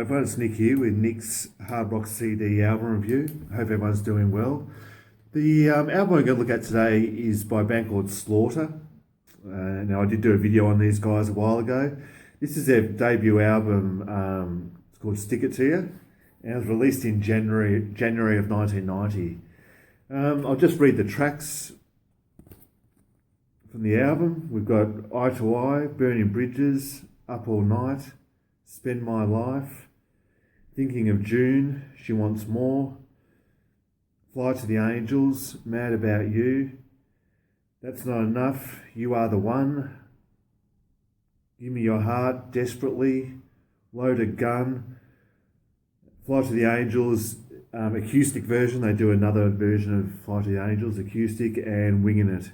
Everyone, it's Nick here with Nick's Hard Rock CD album review. Hope everyone's doing well. The album we're going to look at today is by a band called Slaughter. Now, I did do a video on these guys a while ago. This is their debut album. It's called Stick It To You, and it was released in January of 1990. I'll just read the tracks from the album. We've got Eye to Eye, Burning Bridges, Up All Night, Spend My Life, Thinking of June, She Wants More, Fly to the Angels, Mad About You, That's Not Enough, You Are the One, Give Me Your Heart, Desperately, Loaded Gun, Fly to the Angels, acoustic version. They do another version of Fly to the Angels, acoustic, and Winging It.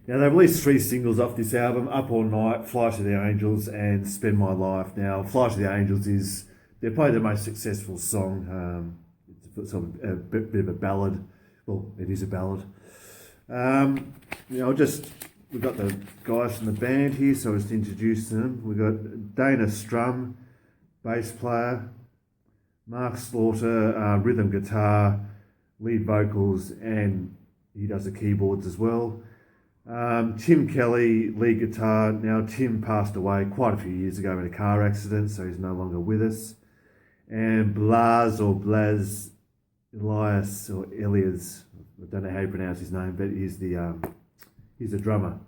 Now, they released 3 singles off this album: Up All Night, Fly to the Angels, and Spend My Life. Now, Fly to the Angels is, they're probably their most successful song. It's sort of a bit of a ballad. Well, it is a ballad. We've got the guys from the band here, so I'll just introduce them. We've got Dana Strum, bass player, Mark Slaughter, rhythm guitar, lead vocals, and he does the keyboards as well. Tim Kelly, lead guitar. Now, Tim passed away quite a few years ago in a car accident, so he's no longer with us. And Blaz Elias, I don't know how you pronounce his name, but he's the drummer.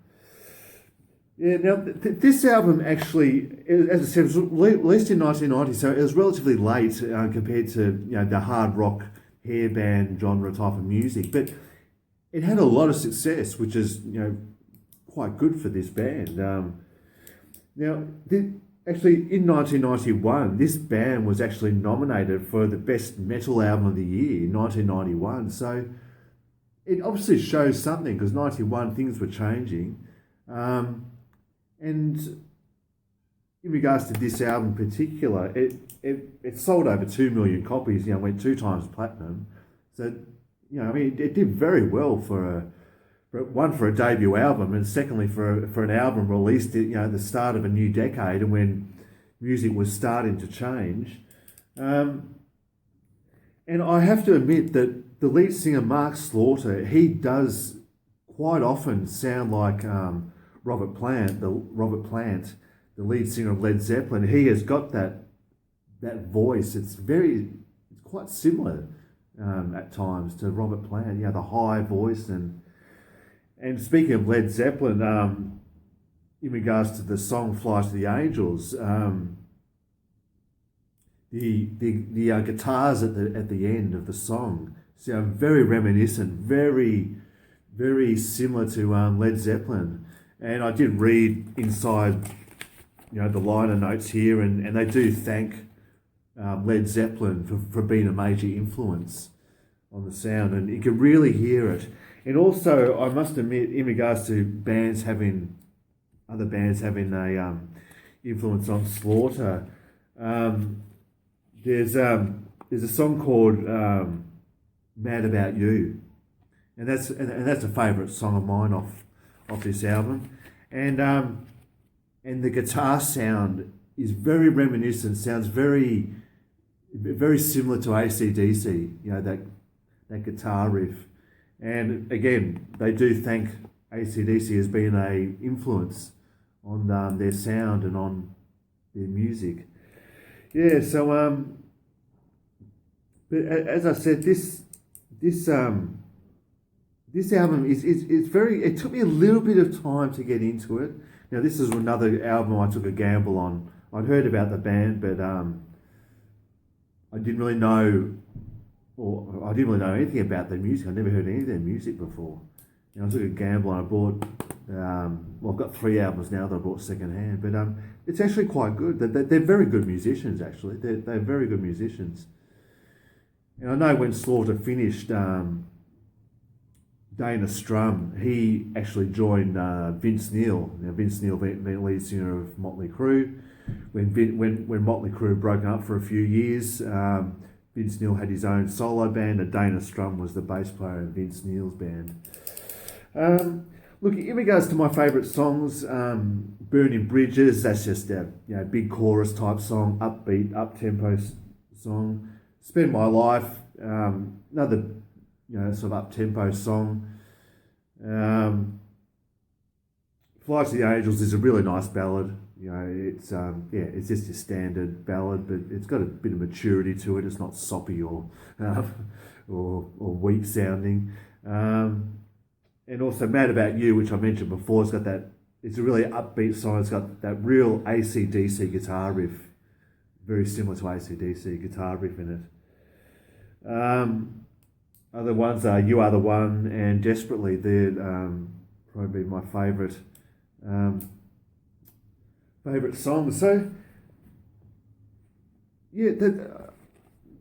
Yeah, now this album actually, as I said, was released in 1990, so it was relatively late compared to the hard rock hair band genre type of music, but it had a lot of success, which is quite good for this band. Actually, in 1991, this band was actually nominated for the Best Metal Album of the Year in 1991. So it obviously shows something, because 91 things were changing. And in regards to this album in particular, it sold over 2 million copies. Went 2 times platinum. So it did very well for a debut album, and secondly for an album released at the start of a new decade, and when music was starting to change. And I have to admit that the lead singer Mark Slaughter, he does quite often sound like Robert Plant, the lead singer of Led Zeppelin. He has got that voice. It's quite similar at times to Robert Plant. The high voice. And speaking of Led Zeppelin, in regards to the song "Fly to the Angels," the guitars at the end of the song sound very reminiscent, very very similar to Led Zeppelin. And I did read inside, the liner notes here, and they do thank Led Zeppelin for being a major influence on the sound, and you can really hear it. And also, I must admit, in regards to other bands having a influence on Slaughter, there's a song called "Mad About You," and that's a favourite song of mine off this album, and the guitar sound is very reminiscent. Sounds very very similar to AC/DC. That guitar riff. And again, they do thank AC/DC as being a influence on their sound and on their music. Yeah, so but as I said, this album is very. It took me a little bit of time to get into it. Now, this is another album I took a gamble on. I'd heard about the band, but I didn't really know. I didn't really know anything about their music. I never heard any of their music before. I took a gamble and I bought, I've got 3 albums now that I bought secondhand, but it's actually quite good. They're very good musicians, actually. They're very good musicians. And I know when Slaughter finished, Dana Strum, he actually joined Vince Neil. Now, Vince Neil being the lead singer of Motley Crue. When Motley Crue broke up for a few years, Vince Neil had his own solo band, and Dana Strum was the bass player in Vince Neil's band. look, in regards to my favourite songs, "Burning Bridges," that's just a big chorus type song, upbeat, up tempo song. "Spend My Life," another sort of up tempo song. "Flight to the Angels" is a really nice ballad. It's just a standard ballad, but it's got a bit of maturity to it. It's not soppy or weak sounding. And also "Mad About You," which I mentioned before, it's got that. It's a really upbeat song. It's got that real AC/DC guitar riff, very similar to AC/DC guitar riff in it. Other ones are "You Are the One" and "Desperately." They're probably my favourite songs. So yeah,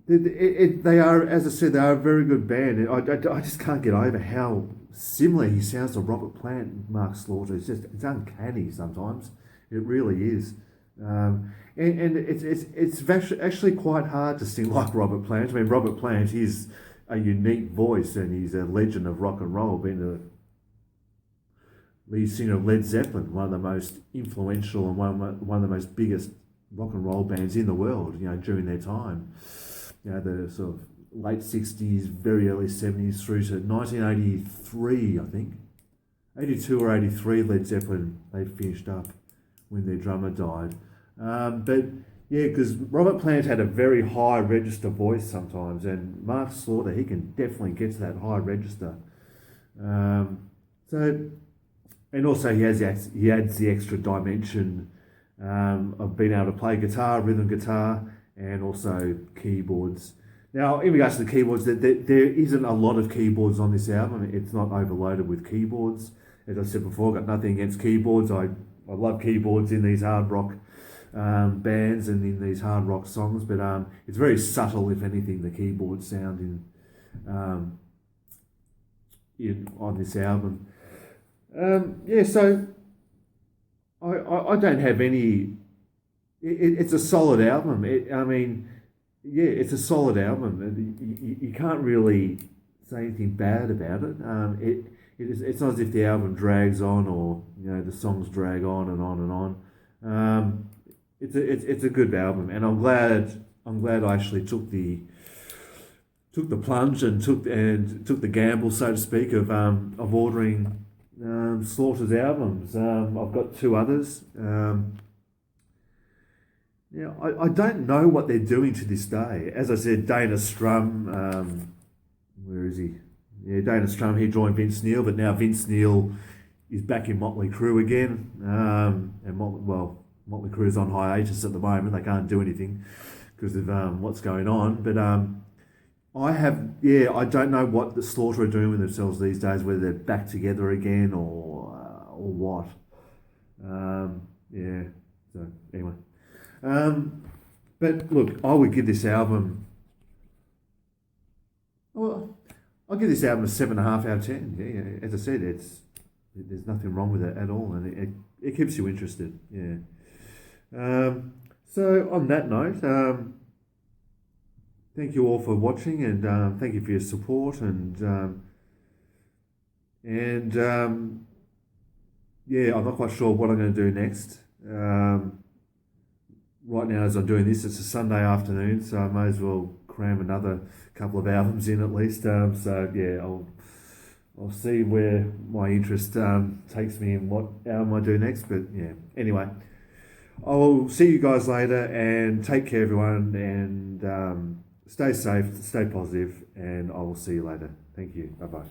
they are, as I said, they are a very good band. And I just can't get over how similar he sounds to Robert Plant and Mark Slaughter. It's uncanny sometimes. It really is. And it's actually quite hard to sing like Robert Plant. I mean, Robert Plant is a unique voice, and he's a legend of rock and roll, being the lead singer of Led Zeppelin, one of the most influential and one of the most biggest rock and roll bands in the world, during their time. The sort of late 60s, very early 70s through to 1983, I think. 82 or 83, Led Zeppelin, they finished up when their drummer died. But yeah, because Robert Plant had a very high register voice sometimes, and Mark Slaughter, he can definitely get to that high register. And also he adds the extra dimension of being able to play guitar, rhythm guitar, and also keyboards. Now, in regards to the keyboards, there isn't a lot of keyboards on this album. It's not overloaded with keyboards. As I said before, I've got nothing against keyboards. I love keyboards in these hard rock bands and in these hard rock songs, but it's very subtle, if anything, the keyboard sound on this album. So I don't have any. It's a solid album. It's a solid album. You can't really say anything bad about it. It's not as if the album drags on, or the songs drag on and on and on. It's a good album, and I'm glad I actually took the plunge and took the gamble, so to speak, of ordering Slaughter's albums. I've got two others. I don't know what they're doing to this day. As I said, Dana Strum, where is he? Yeah, Dana Strum, he joined Vince Neil, but now Vince Neil is back in Motley Crue again. And Motley Crue's on hiatus at the moment. They can't do anything because of what's going on. But I don't know what the Slaughter are doing with themselves these days, whether they're back together again or what. So anyway. But look, I would give this album. Well, I'll give this album a 7.5 out of 10. Yeah, as I said, there's nothing wrong with it at all, and it keeps you interested. Yeah. So on that note, thank you all for watching, and thank you for your support, and I'm not quite sure what I'm going to do next. Right now, as I'm doing this, it's a Sunday afternoon, so I may as well cram another couple of albums in at least. I'll see where my interest takes me and what album I do next. But yeah, anyway, I'll see you guys later, and take care, everyone, and stay safe, stay positive, and I will see you later. Thank you. Bye bye.